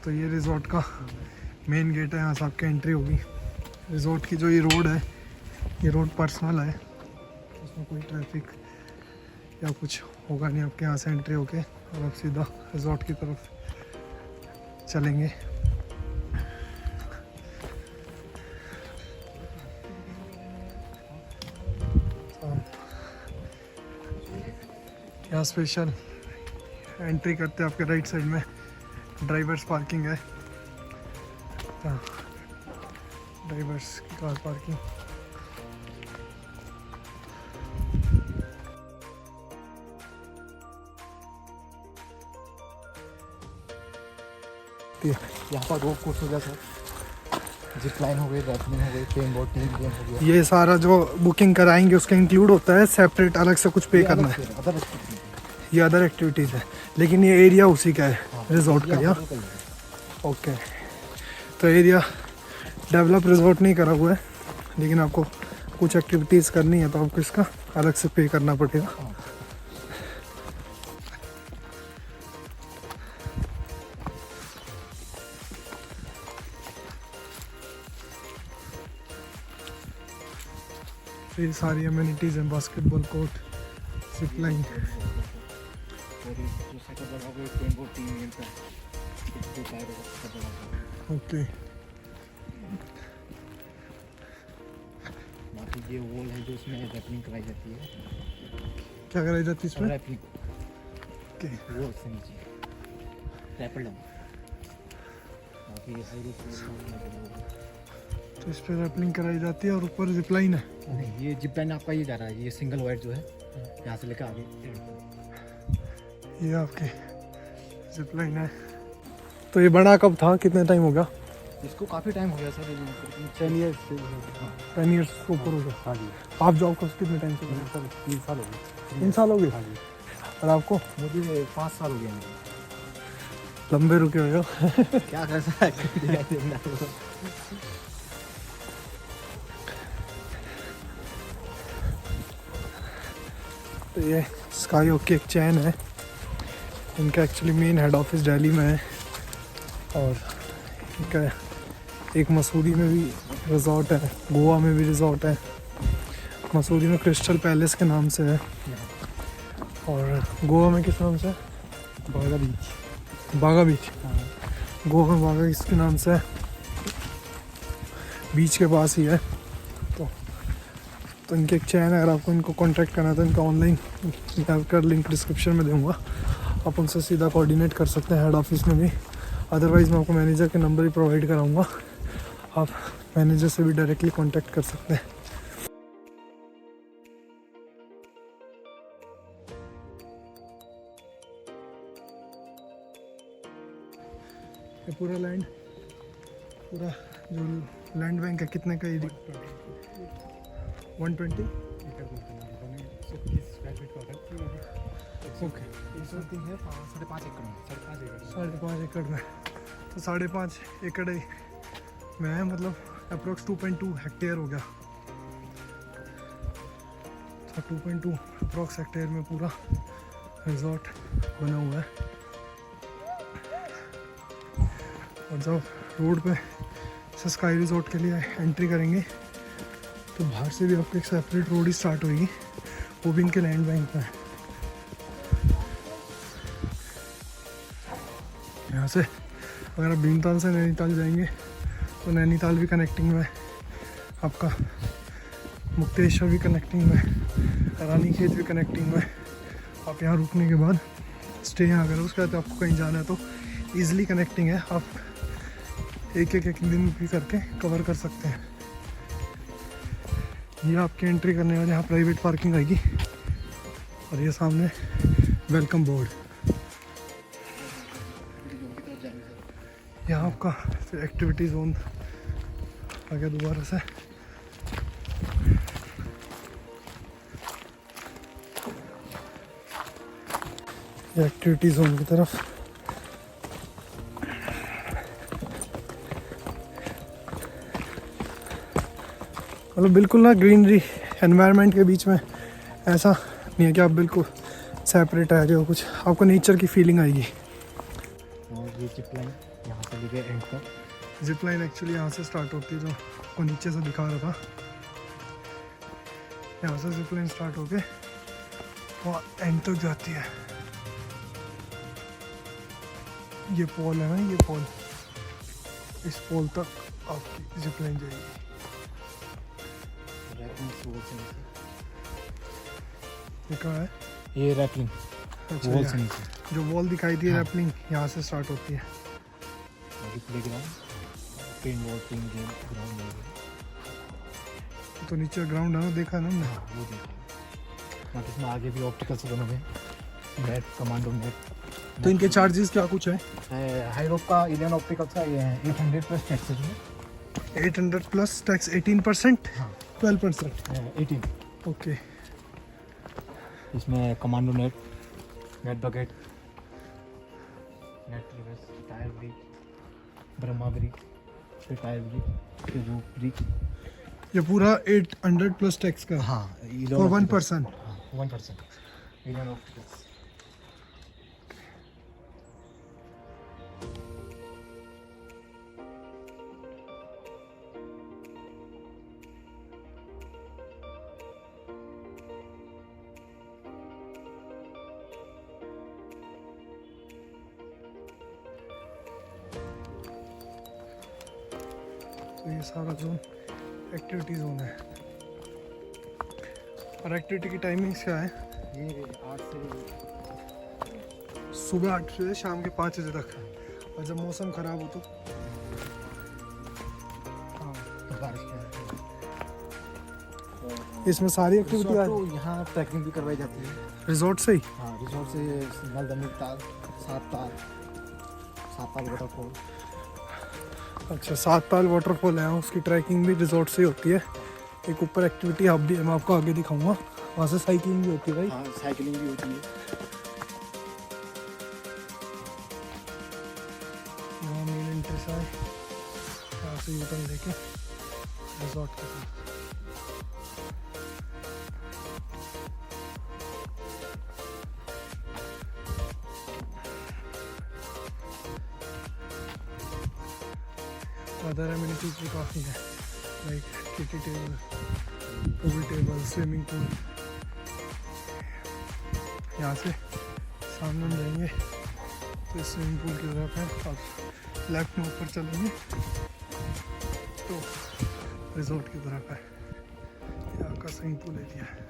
तो ये रिज़ॉर्ट का मेन गेट है, यहाँ से आपकी एंट्री होगी। रिज़ॉर्ट की जो ये रोड है, ये रोड पर्सनल है, इसमें कोई ट्रैफिक या कुछ होगा नहीं। आपके यहाँ से एंट्री होके और आप सीधा रिज़ॉर्ट की तरफ चलेंगे। यहाँ स्पेशल एंट्री करते हैं आपके राइट साइड में ड्राइवर्स पार्किंग है, ड्राइवर्स की कार पार्किंग। यहाँ पर रोप कोर्स हो गया सर, जिप लाइन हो गई, रैपलिंग हो गई, पेन बोट टीम गेम हो गया। ये सारा जो बुकिंग कराएंगे उसका इंक्लूड होता है, सेपरेट अलग से कुछ पे करना है? ये अदर एक्टिविटीज़ है, लेकिन ये एरिया उसी का है, रिजॉर्ट का। या ओके, तो एरिया डेवलप रिजॉर्ट नहीं करा हुआ है, लेकिन आपको कुछ एक्टिविटीज़ करनी है तो आपको इसका अलग से पे करना पड़ेगा। तो ये सारी अम्यूनिटीज़ हैं, basketball court, zip line. Okay, ये वॉल है जो इसमें रैपलिंग कराई जाती है। क्या कराई जाती है इसमें? रैपलिंग ओके, वॉल से नीचे रैपल डाउन। बाकी ये हाई तो इस पर रैपलिंग कराई जाती है और ऊपर जिप लाइन है। नहीं, ये जिप लाइन आपका ये जा रहा है, ये सिंगल वाइड जो है यहाँ से लेकर आगे। ये आपके जिप लाइन है। तो ये बना कब था, कितने टाइम हो गया? इसको काफ़ी टाइम हो गया सर, 10 ईयर्स से 10 ईयर्स से ऊपर हो गया। हाँ जी। आप जॉब को कितने टाइम से? सर 3 साल हो गए। 3 साल हो गए। हाँ जी। और आपको? मुझे 5 साल हो गए हैं। लंबे रुके हुए हो। क्या कर सकते हैं। तो ये स्काई ओके एक चैन है, इनका actually main head office Delhi में है, और इनका एक मसूरी में भी रिजॉर्ट है, गोवा में भी रिजॉर्ट है। मसूरी में क्रिस्टल पैलेस के नाम से है, और गोवा में किस नाम से है? बागा बीच। बागा बीच। गोवा में बागा इसके नाम से है, बीच के पास ही है। तो इनके एक चैन है, अगर आपको इनको कांटेक्ट करना है तो इनका ऑनलाइन कर लिंक डिस्क्रिप्शन में दूंगा, आप उनसे सीधा कोऑर्डिनेट कर सकते हैं हेड ऑफिस में भी। अदरवाइज़ मैं आपको मैनेजर के नंबर ही प्रोवाइड कराऊंगा, आप मैनेजर से भी डायरेक्टली कांटेक्ट कर सकते हैं। ये पूरा लैंड, पूरा जो लैंड बैंक है कितने का? 120 ओके, 5.5 एकड़ में। 5.5 एकड़ में। तो 5.5 एकड़ में है, मतलब अप्रोक्स 2.2 हेक्टेयर हो गया। तो 2.2 अप्रोक्स हेक्टेयर में पूरा रिजॉर्ट बना हुआ है। और जब रोड पे से स्काई रिजॉर्ट के लिए एंट्री करेंगे तो बाहर से भी आपको एक सेपरेट रोड ही स्टार्ट होगी, वो भी इनके लैंड बैंक में है। यहाँ से अगर आप भीमताल से नैनीताल जाएंगे तो नैनीताल भी कनेक्टिंग में है, आपका मुक्तेश्वर भी कनेक्टिंग में है, रानीखेत भी कनेक्टिंग में है। आप यहाँ रुकने के बाद स्टे यहाँ करो, उसके बाद आपको कहीं जाना है तो ईज़िली कनेक्टिंग है, आप एक दिन भी करके कवर कर सकते हैं। ये आपकी एंट्री करने वाले यहाँ प्राइवेट पार्किंग आएगी, और ये सामने वेलकम बोर्ड। यहाँ आपका फिर एक्टिविटी जोन आ गया दोबारा से। ये एक्टिविटी जोन की तरफ मतलब बिल्कुल ना ग्रीनरी एनवायरनमेंट के बीच में, ऐसा नहीं है कि आप बिल्कुल सेपरेट रह रहे हो, कुछ आपको नेचर की फीलिंग आएगी। और ये जिप लाइन यहाँ से लेके एंड तक। जिप लाइन एक्चुअली यहाँ से स्टार्ट होती है, जो आपको नीचे से दिखा रहा था। यहाँ से जिप लाइन स्टार्ट होके वहाँ एंड तक जाती है। ये पोल है ना, ये पोल, इस पोल तक आपकी जिप लाइन जाएगी। ये कहाँ है? ये रैपलिंग अच्छा, वॉल से यहाँ नीचे। जो वॉल दिखाई दी है हाँ। रैपलिंग, यहाँ से स्टार्ट होती है। Play ground, paintball team game ground. तो नीचे ग्राउंड है ना, देखा है ना हमने। हाँ वो देखा। मतलब इसमें आगे भी ऑप्टिकल से बने हुए हैं, नेट, कमांडो नेट। तो इनके चार्जेस क्या कुछ है? हाई रोप का इलियन ऑप्टिकल्स का ये है 800 प्लस टैक्स है। 800 प्लस टैक्स 18%, हाँ 12%। 18। ओके। इसमें commando net, net bucket, net reverse, tyre brake, Brahma brick, फिर टायर ब्रिक, फिर रूप ब्रिक। ये पूरा 800 प्लस टैक्स का। हाँ फॉर 1%। हाँ 1% इलियन ऑप्टिकल्स। तो ये सारा जोन एक्टिविटी जोन है। और एक्टिविटी की टाइमिंग्स क्या है? ये 8 से सुबह 8 से शाम के 5 बजे तक। और जब मौसम ख़राब हो तो हाँ बारिश का इसमें सारी एक्टिविटी तो यहाँ ट्रैकिंग भी करवाई जाती है। रिजॉर्ट से ही। हाँ रिजॉर्ट से नलदनी ताल, सात ताल वाटरफॉल। अच्छा, 7 ताल वाटरफॉल है, उसकी ट्रैकिंग भी रिजॉर्ट से ही होती है। एक ऊपर एक्टिविटी हब भी है, मैं आपको आगे दिखाऊंगा। वहाँ से साइकिलिंग भी होती है भाई। हाँ साइकिलिंग भी होती है। यहाँ मेन एंट्रेंस है, यहाँ से यूटर्न लेके रिजॉर्ट के साथ। अदर एमिनिटीज भी काफ़ी है, like cricket table, pool table, swimming pool. यहाँ से सामने हम जाएंगे तो इस स्विमिंग पूल की तरफ है। अब लेफ्ट में ऊपर चलेंगे तो रिजॉर्ट की तरफ है। यहाँ का स्विमिंग पूल एरिया है।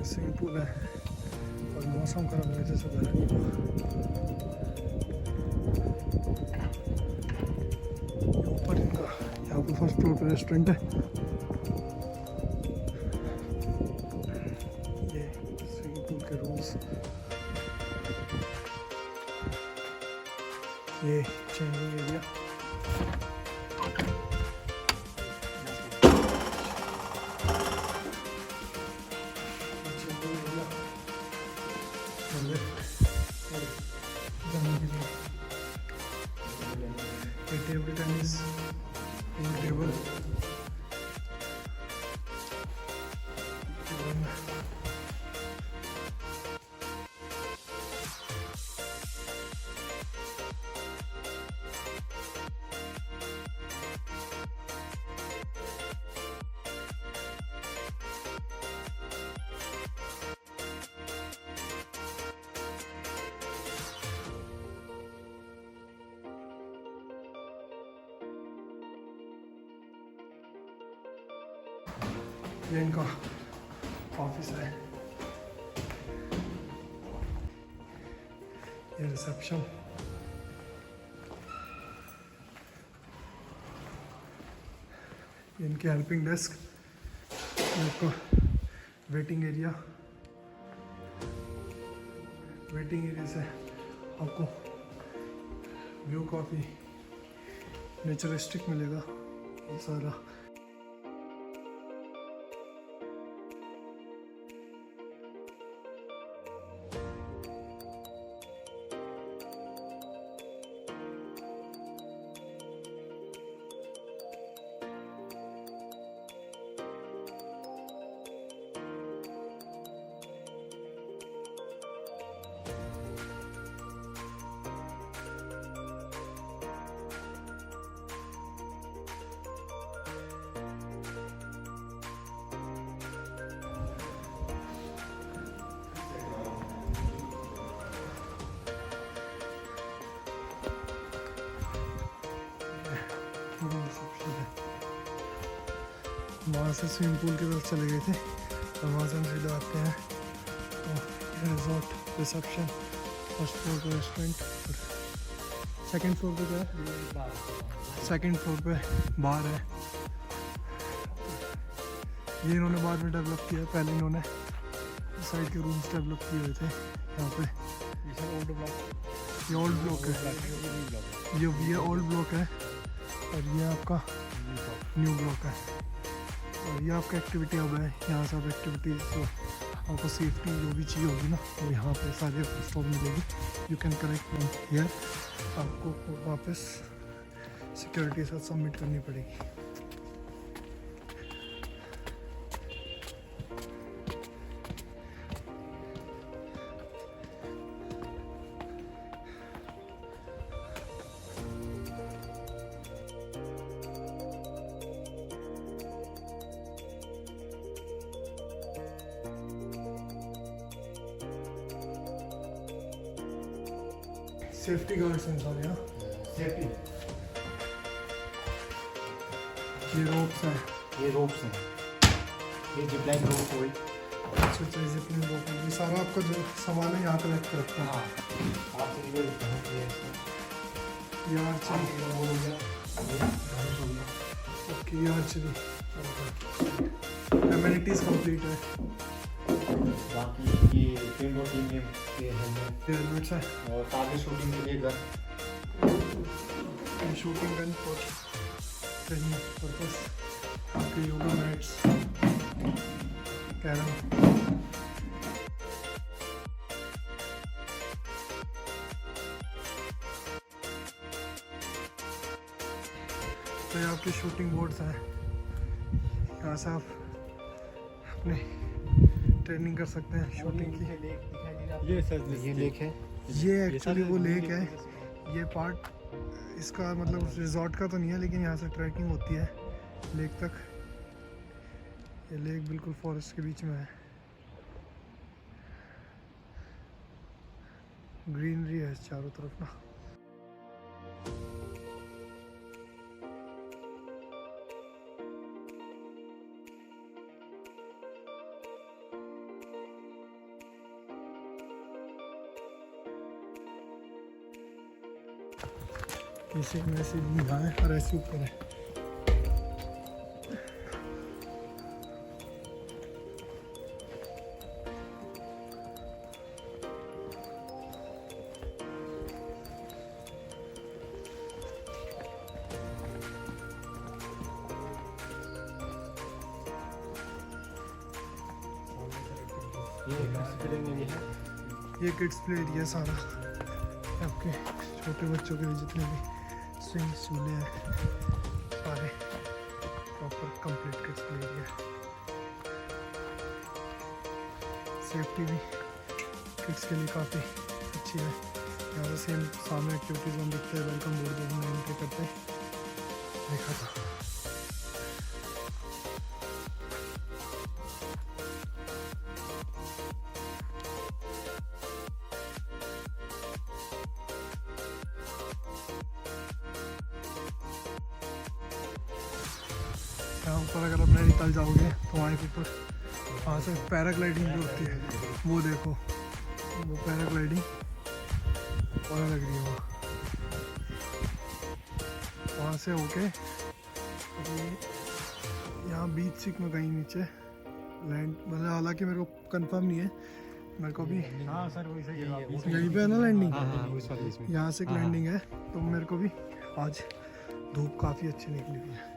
स्विमिंग पूल है और मौसम खराब होने से बना नहीं हुआ। ऊपर इनका यहाँ पर फर्स्ट फ्लोर पे रेस्टोरेंट है। ये स्विमिंग पूल के रूम्स, ये changing area. Table tennis, pool table, ये इनका ऑफिस है। ये रिसेप्शन, ये इनके हेल्पिंग डेस्क, ये आपका वेटिंग एरिया। वेटिंग एरिया से आपको व्यू काफ़ी नेचरिस्टिक मिलेगा। ये सारा वहाँ से स्विमिंग पूल की तरफ चले गए थे और वहाँ से हम सीधा आते हैं तो रिजॉर्ट रिसेप्शन, फर्स्ट फ्लोर पे रेस्टोरेंट, सेकंड फ्लोर पे क्या है, सेकंड फ्लोर पे बार है। ये इन्होंने बाद में डेवलप किया है, पहले इन्होंने साइड के रूम्स डेवलप किए हुए थे यहाँ पे। ये ओल्ड ब्लॉक है, ये ओल्ड ब्लॉक है और ये आपका न्यू ब्लॉक है। और ये आपका एक्टिविटी हब है, यहाँ सब एक्टिविटीज़ जो आपको सेफ्टी जो भी चाहिए होगी ना वो यहाँ पे सारे स्टॉल मिलेगी। You can connect from here, आपको वापस सिक्योरिटी के साथ सबमिट करनी पड़ेगी। सेफ्टी गार्ड्स हैं सारे यहाँ। सेफ्टी, ये रोप्स हैं, ये रोप्स हैं, ये जिप लाइन रोप हुई। अच्छा अच्छा, जिपलाइन रोप, ये सारा आपका जो सामान है यहाँ पे रख कर रखता है। हाँ, आपसे ये ये आर्चरी, ओके ये आर्चरी, एमिनिटीज़ कंप्लीट है। बाकी ये पेंट और टीम के हेलमेट, ये हेलमेट्स है, और टारगेट शूटिंग के लिए gun, shooting gun for training purpose, आपके योगा मैट्स, कैरम, तो ये आपके शूटिंग बोर्ड्स हैं। यहाँ से आप अपने ट्रेनिंग कर सकते हैं शूटिंग की। ये सर ये लेक है, ये एक्चुअली वो लेक है। ये पार्ट इसका मतलब रिजॉर्ट का तो नहीं है, लेकिन यहाँ से ट्रैकिंग होती है लेक तक। ये लेक बिल्कुल फॉरेस्ट के बीच में है, ग्रीनरी है चारों तरफ ना। इसे वैसे यहाँ है और ऐसे ऊपर है। ये किड्स प्ले एरिया सारा आपके छोटे बच्चों के लिए, जितने भी स्विंग झूले हैं सारे proper complete kids play area. Safety भी किड्स के लिए काफ़ी अच्छी है। यहाँ से सेम सामने एक्टिविटीज़ हम दिखते हैं, वेलकम बोर्ड जब हम एंट्री करते हैं देखा था। यहाँ ऊपर अगर आप नैनीताल जाओगे तो वहाँ के ऊपर वहाँ से पैराग्लाइडिंग जो होती है वो देखो, वो पैराग्लाइडिंग और लग रही है वहाँ से होके यहाँ बीच सिक में कहीं नीचे लैंड, मतलब हालांकि मेरे को कंफर्म नहीं है, मेरे को भी हाँ सर वही सही है, यहीं पे है ना लैंडिंग। यहाँ से एक हाँ। लैंडिंग है, तो मेरे को भी आज धूप काफ़ी अच्छी निकली हुई है।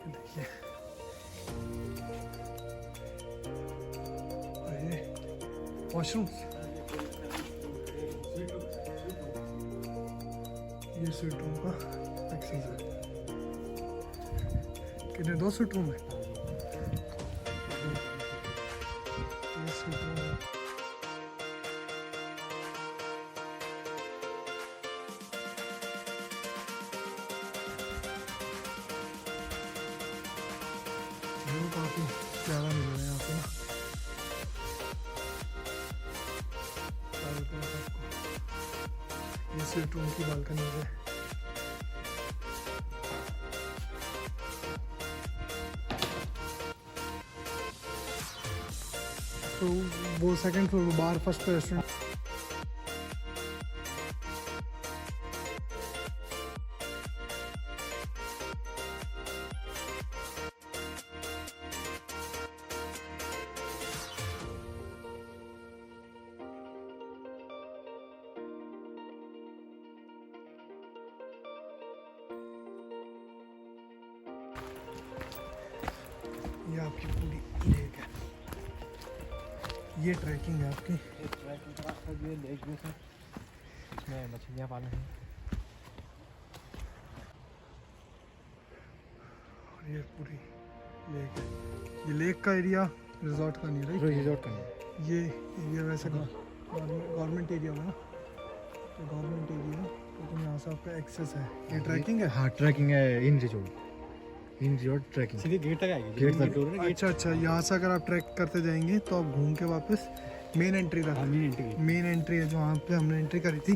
देखिए वॉशरूम, ये स्वीट रूम का एक्सेस है। कितने 2 स्वीट रूम है, ये स्वीट रूम है। व्यू काफ़ी प्यारा मिल रहा है यहाँ पे ना, चारों तरफ आपको। ये स्वीट रूम की बालकनी है। तो वो सेकंड फ्लोर बार, फर्स्ट पे रेस्टोरेंट। ये आपकी पूरी लेक है, ये ट्रैकिंग है आपकी। ये ट्रैकिंग का रास्ता भी है, लेक भी है, इसमें मछलियाँ पालन है। और ये पूरी लेक है। ये लेक का एरिया रिजॉर्ट का नहीं, राइट? रिजॉर्ट का नहीं, ये एरिया वैसे गवर्नमेंट एरिया होगा ना, तो गवर्नमेंट एरिया, लेकिन यहाँ से आपका एक्सेस है। ये ट्रैकिंग है। हाँ ट्रैकिंग है, इन रिजॉर्ट ट्रैकिंग सीधे गेट तक आएगी, गेट तक। अच्छा अच्छा, यहाँ से अगर आप ट्रैक करते जाएंगे तो आप घूम के वापस मेन एंट्री तक, मेन एंट्री है जो वहाँ पे हमने एंट्री करी थी,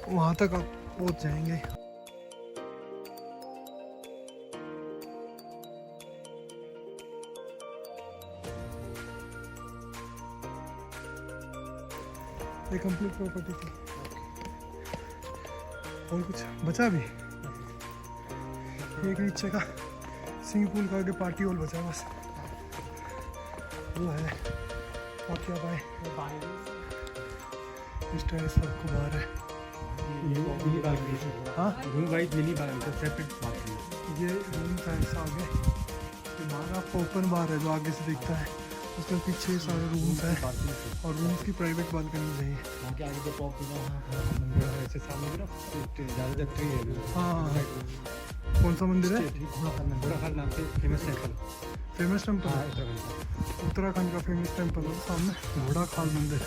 वहाँ तक आप पहुँच जाएंगे। ये कंप्लीट प्रॉपर्टी थी। और कुछ बचा भी? एक नीचे का स्विमिंग पूल का आगे पार्टी हॉल बचा बस, वो है। और क्या पाए? इस तरह से आपको बाहर है। हाँ room wise mini separate bathroom. ये रूम था ऐसा आगे, ये बाहर आपको ओपन बार है जो आगे से दिखता है, उसके पीछे सारे रूम्स हैं और रूम्स की प्राइवेट बालकनीज है। वहाँ के आगे जो पॉप मंदिर है, ऐसे सामने की तरफ ज़्यादा ट्री है। हाँ, कौन सा मंदिर है? घोड़ाखाल नाम से फेमस टेम्पल। Famous temple? हाँ, उत्तराखंड का। उत्तराखंड का फेमस टेम्पल है सामने, घोड़ाखाल मंदिर।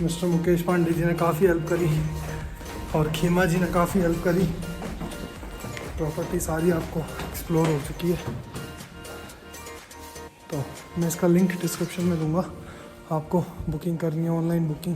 मिस्टर मुकेश पांडे जी ने काफ़ी हेल्प करी और खेमा जी ने काफ़ी हेल्प करी। प्रॉपर्टी सारी आपको एक्सप्लोर हो चुकी है, तो मैं इसका लिंक डिस्क्रिप्शन में दूंगा। आपको बुकिंग करनी है, ऑनलाइन बुकिंग